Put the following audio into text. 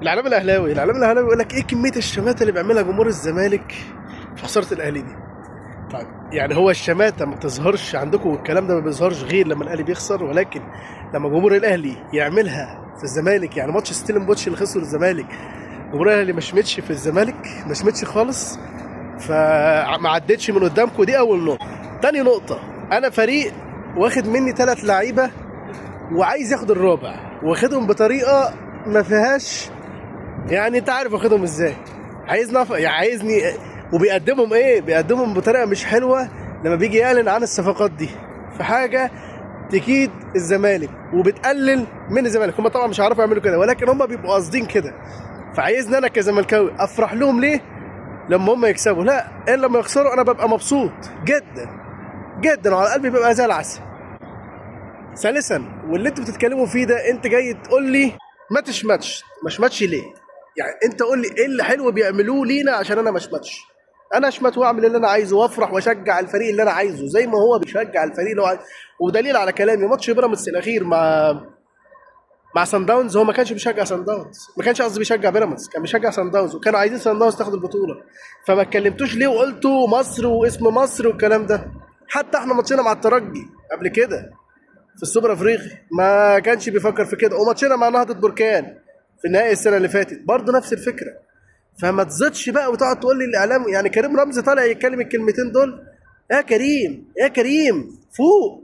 الاعلام الاهلاوي يقول لك ايه كميه الشماته اللي بيعملها جمهور الزمالك في خساره الاهلي دي. طيب يعني هو الشماته ما بتظهرش عندكم والكلام ده ما بيظهرش غير لما الاهلي بيخسر، ولكن لما جمهور الاهلي يعملها في الزمالك، يعني ماتش ستيلن بوتش اللي خسروا الزمالك، جمهور الاهلي ما شمتش في الزمالك، ما شمتش خالص، فما عدتش من قدامكم. دي اول نقطه. تاني نقطه، انا فريق واخد مني 3 لعيبه وعايز ياخد الرابع، واخدهم بطريقه ما فيهاش، يعني انت عارف واخدهم ازاي. يعني عايزني، وبيقدمهم ايه، بيقدمهم بطريقه مش حلوه لما بيجي يعلن عن الصفقات دي، في حاجه تكيد الزمالك وبتقلل من الزمالك. هم طبعا مش هيعرفوا يعملوا كده، ولكن هم بيبقوا قاصدين كده. فعايزني انا كزملكاوي افرح لهم ليه لما هم يكسبوا؟ لا، الا لما يخسروا انا ببقى مبسوط جدا جدا، وعلى قلبي بيبقى زي العسل. ثالثا، واللي انتوا بتتكلموا فيه ده، انت جاي تقول لي ما تشمتش. ما اشمتش ليه؟ يعني انت قول لي ايه اللي حلو بيعملوه لينا عشان انا ما اشمتش. انا اشمت واعمل اللي انا عايزه وافرح واشجع الفريق اللي انا عايزه زي ما هو بيشجع الفريق اللي هو عايزه. ودليل على كلامي، ماتش بيراميدز الاخير مع سان داونز، هو ما كانش بيشجع سان داونز، ما كانش قصدي بيشجع بيراميدز، كان بيشجع سان داونز، وكانوا عايزين سان داونز تاخد البطوله. فما اتكلمتوش ليه وقلتوا مصر واسم مصر والكلام ده. حتى احنا ماتشنا مع الترجي قبل كده في السوبر افريقي ما كانش بيفكر في كده، وماتشنا مع نهضة بركان في النهائي السنه اللي فاتت برضه نفس الفكره. فما تزيدش بقى وتقعد تقول لي الاعلام، يعني كريم رمزي طالع يتكلم الكلمتين دول. يا كريم يا كريم فوق.